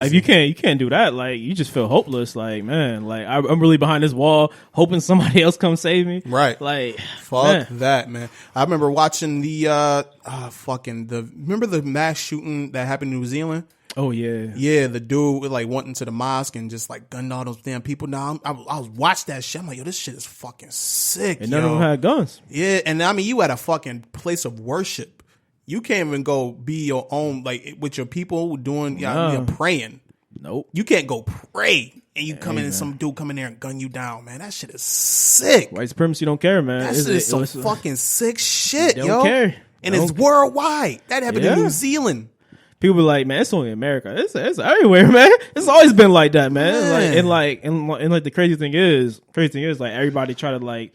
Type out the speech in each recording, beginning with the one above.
Like you can't do that. Like you just feel hopeless. Like man, like I'm really behind this wall, hoping somebody else come save me. Right. Like fuck that, man. I remember watching the remember the mass shooting that happened in New Zealand. Oh yeah, yeah. The dude like went into the mosque and just like gunned all those damn people. Now I was watch that shit. I'm like, yo, this shit is fucking sick. And none of them had guns. Yeah, and I mean, you at a fucking place of worship. You can't even go be your own, like, with your people doing, praying. Nope. You can't go pray and you come in and some dude come in there and gun you down, man. That shit is sick. White supremacy don't care, man. That shit is some fucking sick shit, they don't care. And it's worldwide. That happened in New Zealand. People be like, man, it's only America. It's everywhere, man. It's always been like that, man. Like, and the crazy thing is, like, everybody try to like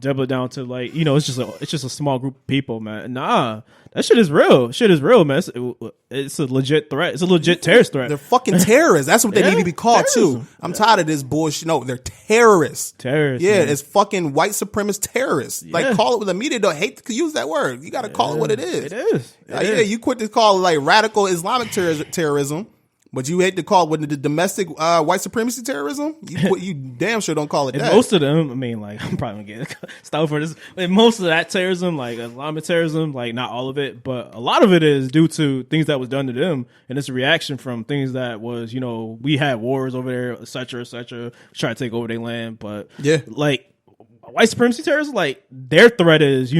double it down to like, it's just a small group of people, man. Nah, that shit is real. Shit is real, man. It's a legit threat. It's a legit terrorist threat. They're fucking terrorists. That's what they need to be called terrorism. too. I'm tired of this bullshit. No, they're terrorists. Terrorists. Yeah, man. It's fucking white supremacist terrorists. Like, call it with the media. Don't hate to use that word. You got to call it what it is. It is. Yeah, you quit to call it like radical Islamic terrorism. But you hate to call it the domestic white supremacy terrorism. You damn sure don't call it that. Most of them, I mean, like I'm probably gonna get stuff for this. And most of that terrorism, like Islamic terrorism, like not all of it, but a lot of it is due to things that was done to them, and it's a reaction from things that was, we had wars over there, et cetera, try to take over their land. But like white supremacy terrorists, like their threat is,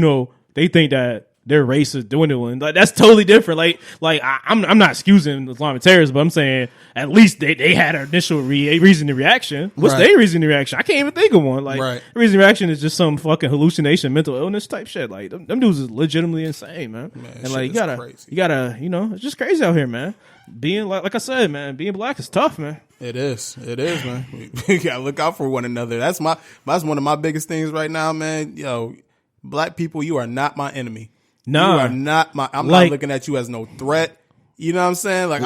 they think that their race is doing it, and like that's totally different. Like I'm not excusing Islamic terrorists, but I'm saying at least they had an initial reason to reaction. What's their reason to reaction? I can't even think of one. Like the reason to reaction is just some fucking hallucination, mental illness type shit. Like them dudes is legitimately insane, man. And like you gotta, it's just crazy out here, man. Being like I said, man, being black is tough, man. It is, man. We gotta look out for one another. That's one of my biggest things right now, man. Yo, black people, you are not my enemy. No, you are not I'm not looking at you as no threat. You know what I'm saying? Like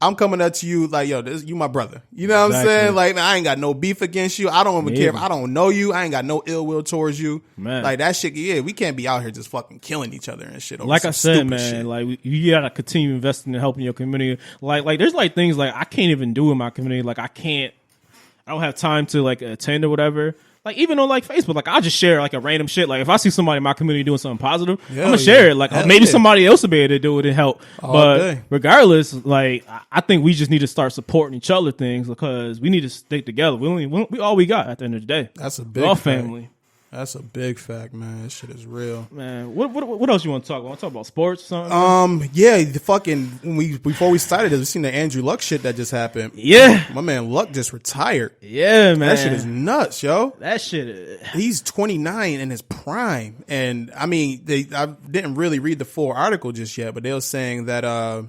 I'm coming up to you like, you my brother. You know what I'm saying? Like, man, I ain't got no beef against you. I don't even care if I don't know you. I ain't got no ill will towards you. Man. Like that shit. Yeah, we can't be out here just fucking killing each other and shit. Over like I said, man, shit. like you gotta continue investing in helping your community. Like there's like things like I can't even do in my community. Like I don't have time to like attend or whatever. Like even on like Facebook, like I'll just share like a random shit. Like if I see somebody in my community doing something positive, I'm gonna share it. Like maybe somebody else will be able to do it and help. But regardless, like I think we just need to start supporting each other things because we need to stick together. We all we got at the end of the day. That's a big all family. That's a big fact, man. This shit is real, man. What else you want to talk about? Want to talk about sports or something? Yeah, before we started this, we seen the Andrew Luck shit that just happened. Yeah, my man Luck just retired. Yeah, man, that shit is nuts, yo. That shit. He's 29 in his prime, and I mean, I didn't really read the full article just yet, but they were saying that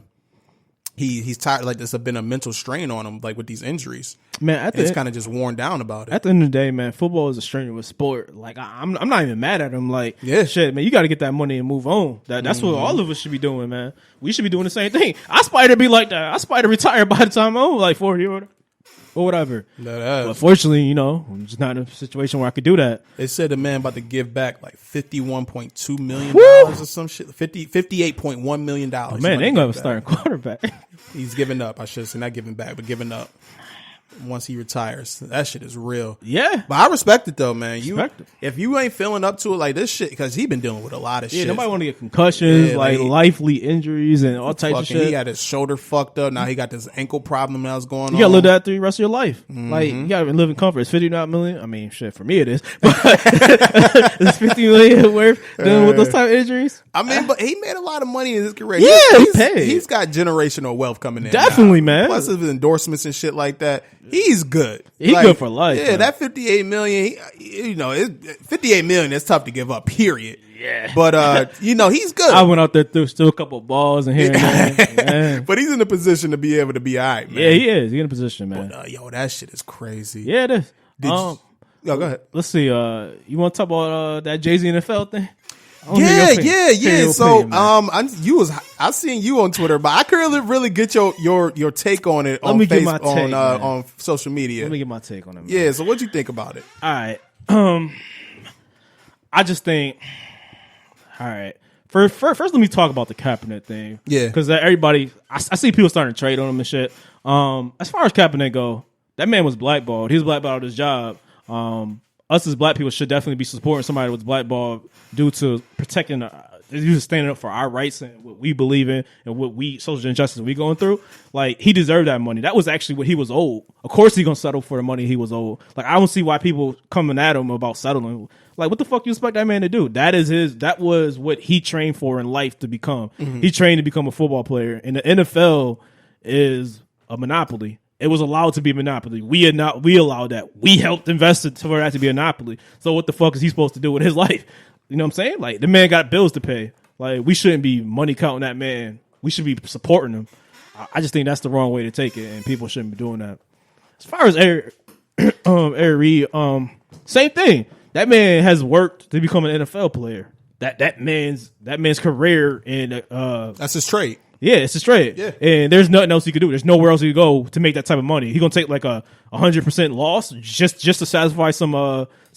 he's tired. Like there's been a mental strain on him, like with these injuries. Man, it's kind of just worn down about it. At the end of the day, man, football is a strenuous sport. Like I'm not even mad at him. Like shit, man, you got to get that money and move on. That's what all of us should be doing, man. We should be doing the same thing. I aspire to be like that. I aspire to retire by the time I'm like 40 or whatever. But fortunately, I'm just not in a situation where I could do that. They said the man about to give back like $51.2 million or some shit. $58.1 million. Oh, man, they ain't gonna start quarterback. He's giving up. I should say not giving back, but giving up. Once he retires, that shit is real. Yeah, but I respect it though, man. If you ain't feeling up to it like this shit, because he been dealing with a lot of shit. Nobody want to get concussions, like lively injuries and all types of shit. He got his shoulder fucked up. Now he got this ankle problem that was going on. You gotta live that through the rest of your life. Like you gotta live in comfort. It's $50 million. I mean, shit, for me it is. But it's $50 million worth dealing with those type of injuries. I mean, but he made a lot of money in his career. Yeah, he's got generational wealth coming in. Definitely, man. Plus his endorsements and shit like that. He's good. He's good for life. Yeah, man. That $58 million, $58 million, that's tough to give up, period. Yeah. But, he's good. I went out there, threw still a couple of balls and here and there. But he's in a position to be able to be all right, man. Yeah, he is. He's in a position, man. But, that shit is crazy. Yeah, it is. Go ahead. Let's see. You want to talk about that Jay-Z NFL thing? Yeah. So, I seen you on Twitter, but I couldn't really get your take on it on Facebook, on social media. Let me get my take on it, man. Yeah. So, what'd you think about it? All right. I just think, all right. First, let me talk about the Kaepernick thing. Yeah. Because everybody, I see people starting to trade on him and shit. As far as Kaepernick go, that man was blackballed. He was blackballed out of his job. Us as black people should definitely be supporting somebody who was blackballed due to protecting, you standing up for our rights and what we believe in and what we, social injustice we going through. Like, he deserved that money. That was actually what he was owed. Of course he gonna settle for the money he was owed. Like, I don't see why people coming at him about settling. Like, what the fuck you expect that man to do? That was what he trained for in life to become. Mm-hmm. He trained to become a football player. And the NFL is a monopoly. It was allowed to be a monopoly. We allowed that. We helped invest it for that to be a monopoly. So what the fuck is he supposed to do with his life? You know what I'm saying? Like, the man got bills to pay. Like, we shouldn't be money counting that man. We should be supporting him. I just think that's the wrong way to take it, and people shouldn't be doing that. As far as Eric Reed, same thing. That man has worked to become an NFL player. That man's career and that's his trade. Yeah, it's his trade. Yeah. And there's nothing else he could do. There's nowhere else he could go to make that type of money. He gonna take like a 100% loss just to satisfy some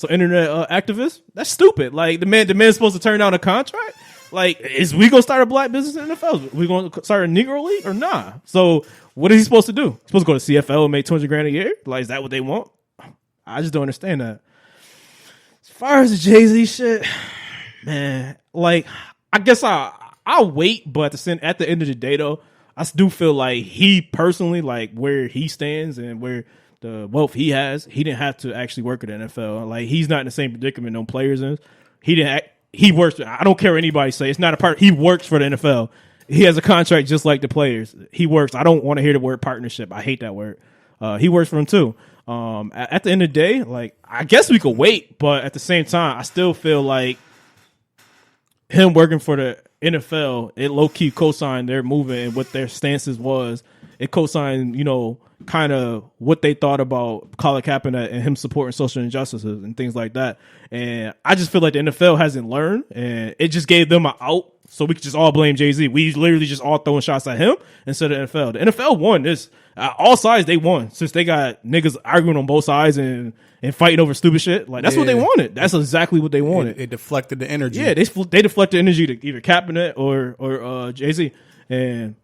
internet activists. That's stupid. Like, the man's supposed to turn down a contract. Like, is we gonna start a black business in the NFL? We gonna start a Negro league or nah? So what is he supposed to do? He's supposed to go to CFL and make $200,000 a year? Like, is that what they want? I just don't understand that. As far as the Jay-Z shit, man, like, I guess I'll wait, but at the end of the day, though, I do feel like he personally, like, where he stands and where the wealth he has, he didn't have to actually work at the NFL. Like, he's not in the same predicament no players in. He works. I don't care what anybody say. It's not a part. He works for the NFL. He has a contract just like the players. He works. I don't want to hear the word partnership. I hate that word. He works for him too. At the end of the day, like, I guess we could wait, but at the same time, I still feel like him working for the NFL, it low key co-signed their movement and what their stances was. It co-signed, kind of what they thought about Colin Kaepernick and him supporting social injustices and things like that. And I just feel like the NFL hasn't learned, and it just gave them an out, so we could just all blame Jay-Z. We literally just all throwing shots at him instead of the NFL. The NFL won this. All sides, they won, since they got niggas arguing on both sides and fighting over stupid shit. Like, that's what they wanted. That's exactly what they wanted. It deflected the energy. Yeah, they deflected energy to either Kaepernick or Jay-Z. And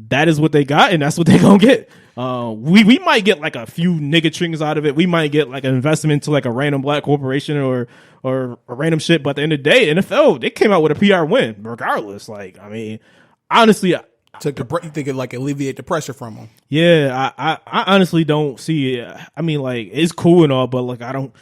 that is what they got, and that's what they gonna get. We might get like a few nigga trinkets out of it. We might get like an investment into like a random black corporation or a random shit. But at the end of the day, NFL, they came out with a PR win regardless. Like, I mean, honestly, took the break. You think it like alleviate the pressure from them? Yeah, I honestly don't see it. I mean, like, it's cool and all, but like, I don't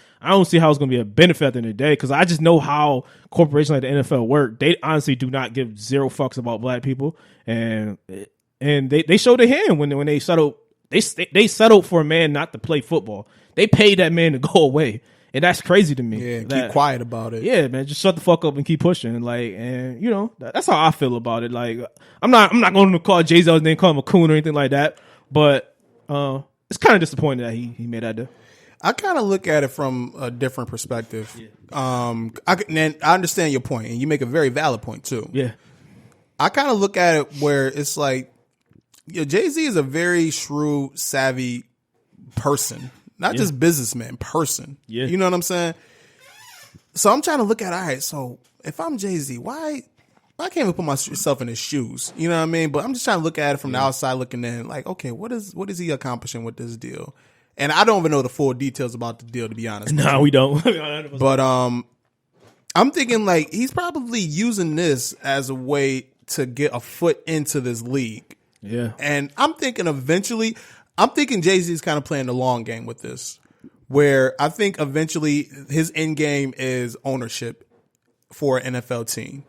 see how it's gonna be a benefit at the end of the day, because I just know how corporations like the NFL work. They honestly do not give zero fucks about black people, and they showed their hand when they settled. They settled for a man not to play football. They paid that man to go away, and that's crazy to me. Yeah, keep quiet about it. Yeah, man, just shut the fuck up and keep pushing. Like, and that's how I feel about it. Like, I'm not going to call Jay-Z name, call him a coon or anything like that, but it's kind of disappointing that he made that deal. I kind of look at it from a different perspective. Yeah. I understand your point, and you make a very valid point too. Yeah, I kind of look at it where it's like, Jay-Z is a very shrewd, savvy person, not just businessman, person. Yeah. You know what I'm saying? So I'm trying to look at, all right, so if I'm Jay-Z, why can't even put myself in his shoes? You know what I mean? But I'm just trying to look at it from the outside looking in, like, okay, what is he accomplishing with this deal? And I don't even know the full details about the deal, to be honest. No, we don't. But I'm thinking, like, he's probably using this as a way to get a foot into this league. Yeah. And I'm thinking Jay-Z is kind of playing the long game with this, where I think eventually his end game is ownership for an NFL team.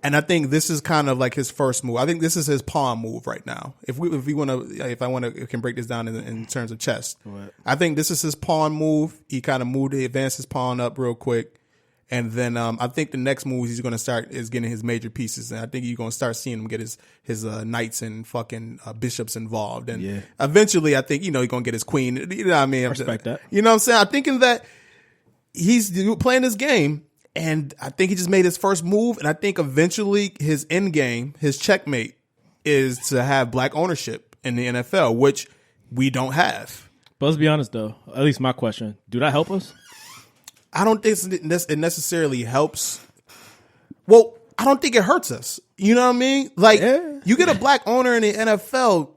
And I think this is kind of like his first move. I think this is his pawn move right now. If I can break this down in terms of chess. Right. I think this is his pawn move. He kind of advanced his pawn up real quick. And then I think the next move he's going to start is getting his major pieces. And I think you're going to start seeing him get his knights and fucking bishops involved. And eventually I think, he's going to get his queen. You know what I mean? I respect that. You know what I'm saying? I'm thinking that he's playing this game, and I think he just made his first move. And I think eventually his end game, his checkmate, is to have black ownership in the NFL, which we don't have. But let's be honest, though. At least my question. Do that help us? I don't think it necessarily helps. Well, I don't think it hurts us. You know what I mean? Like, you get a black owner in the NFL,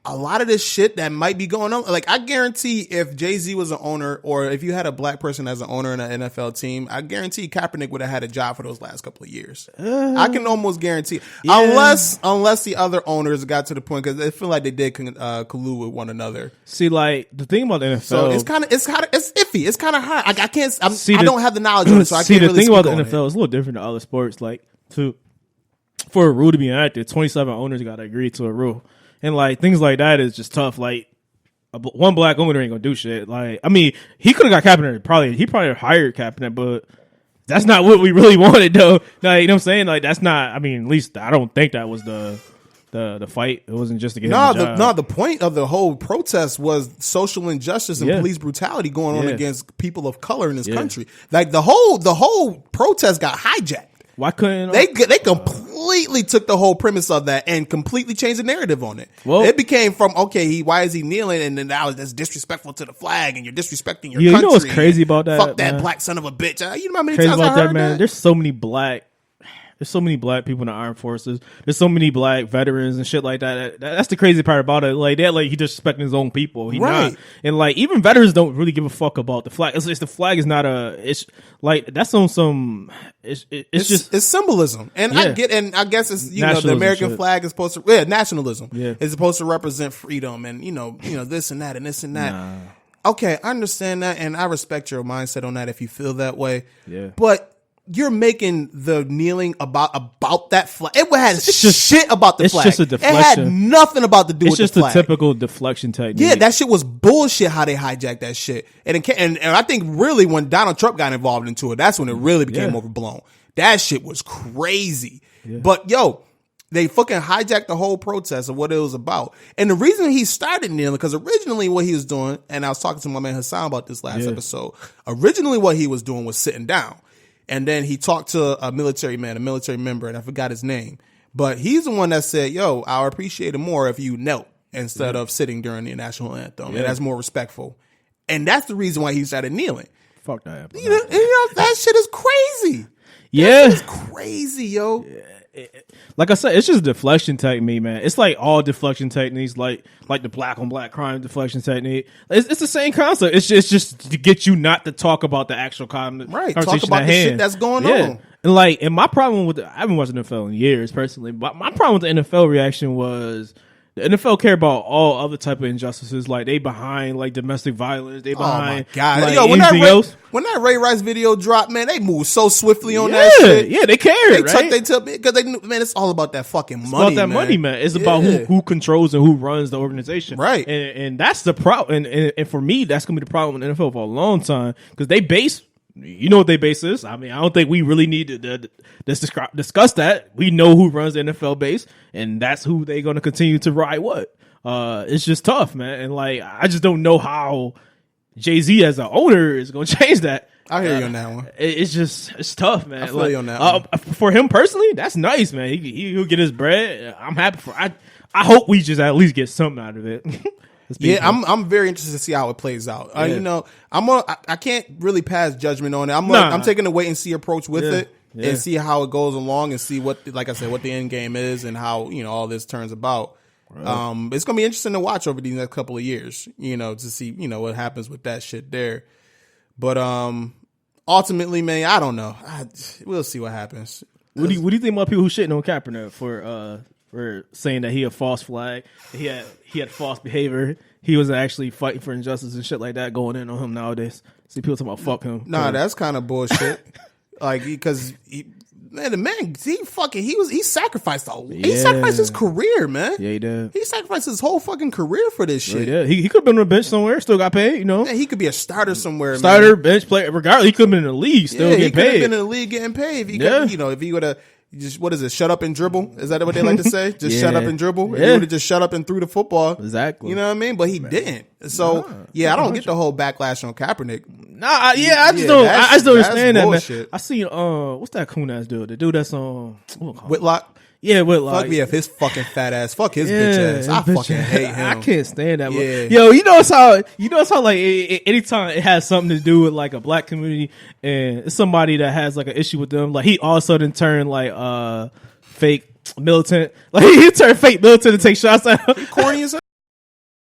a lot of this shit that might be going on. Like, I guarantee if Jay-Z was an owner, or if you had a black person as an owner in an NFL team, I guarantee Kaepernick would have had a job for those last couple of years. I can almost guarantee, unless the other owners got to the point, because they feel like they did collude with one another. See, like, the thing about the NFL, so it's iffy. It's kind of hard. Like, I don't have the knowledge on it, so I can't really speak on it. The thing about the NFL it. is a little different than other sports. Like, for a rule to be enacted, 27 owners got to agree to a rule. And, like, things like that is just tough. Like, one black owner ain't gonna do shit. Like, I mean, he could have got Kaepernick. He probably hired Kaepernick, but that's not what we really wanted, though. Like, you know what I'm saying? Like, that's not. I mean, at least I don't think that was the fight. It wasn't just to get him a job. The point of the whole protest was social injustice and police brutality going on against people of color in this country. Like, the whole protest got hijacked. Why couldn't they completely took the whole premise of that and completely changed the narrative on it? Well, it became from, okay, why is he kneeling, and then now that's disrespectful to the flag and you're disrespecting your country. You know what's crazy about that? Fuck that black son of a bitch. You know how many times I heard that? There's so many black people in the armed forces. There's so many black veterans and shit like that. That's the crazy part about it. Like, that, like, he disrespecting his own people. He not. And, like, even veterans don't really give a fuck about the flag. It's the flag is not it's like, that's on some. It's symbolism, and I guess it's the American flag is supposed to nationalism. Yeah, it's supposed to represent freedom, and you know this and that and this and that. Nah. Okay, I understand that, and I respect your mindset on that if you feel that way. Yeah, but you're making the kneeling about that flag. It had shit about the flag. It's just a deflection. It had nothing about to do with the flag. It's just a typical deflection technique. Yeah, that shit was bullshit how they hijacked that shit. And I think really when Donald Trump got involved into it, that's when it really became overblown. That shit was crazy. Yeah. But yo, they fucking hijacked the whole protest of what it was about. And the reason he started kneeling, because originally what he was doing, and I was talking to my man Hassan about this last episode, originally what he was doing was sitting down. And then he talked to a military member, and I forgot his name. But he's the one that said, yo, I would appreciate it more if you knelt instead of sitting during the national anthem. And that's more respectful. And that's the reason why he started kneeling. Fuck that. You know, that shit is crazy. Yeah. That shit is crazy, yo. Like I said, it's just a deflection technique, man. It's like all deflection techniques, like the black on black crime deflection technique. It's the same concept. It's just to get you not to talk about the actual conversation, right? Talk about the shit that's going on. And my problem with I haven't watched the NFL in years personally, but my problem with the NFL reaction was the NFL care about all other type of injustices. Like, they behind like domestic violence. They behind like, anything else. When that Ray Rice video dropped, man, they moved so swiftly on that shit. Yeah, they cared. They took because they knew, man, it's all about that fucking money. It's about that money, man. It's about who controls and who runs the organization. Right. And that's the problem. And for me, that's gonna be the problem with the NFL for a long time, because they base. You know what they base is? I mean, I don't think we really need to discuss that. We know who runs the NFL base, and that's who they're going to continue to ride what. It's just tough, man. And, like, I just don't know how Jay-Z as an owner is going to change that. I hear you on that one. It's tough, man. I feel you on that one. For him personally, that's nice, man. He'll get his bread. I'm happy for I hope we just at least get something out of it. Yeah, I'm very interested to see how it plays out. You know, I can't really pass judgment on it. I'm taking a wait and see approach with it and see how it goes along and see what, like I said, what the end game is and how, you know, all this turns about. Right. It's gonna be interesting to watch over these next couple of years, you know, to see, you know, what happens with that shit there. But ultimately, man, I don't know. We'll see what happens. What do you think about people who shitting on Kaepernick for saying that he a false flag? He had false behavior. He was actually fighting for injustice and shit like that going in on him nowadays. See people talking about fuck him. Nah, that's kind of bullshit. Like, because the man, he sacrificed he sacrificed his career, man. Yeah, he did. He sacrificed his whole fucking career for this shit. Yeah, he could have been on the bench somewhere, still got paid, you know. Yeah, he could be a starter somewhere. Bench player, regardless. He could have been in the league, still getting paid. He could have been in the league getting paid. If he could, you know, if he would have. Just, what is it? Shut up and dribble? Is that what they like to say? Just shut up and dribble? He would have just shut up and threw the football. Exactly. You know what I mean? But he didn't. So, I don't get the whole backlash on Kaepernick. I just don't understand that, man. I seen, what's that coon ass dude? The dude that's on, Whitlock? Yeah, but like, fuck BF, his fucking fat ass. Fuck his bitch ass. I fucking hate him. I can't stand that. Yeah. Yo, you know how like anytime it has something to do with like a black community and it's somebody that has like an issue with them, like he also then turned like fake militant. Like he turned fake militant to take shots at him. Corny as hell.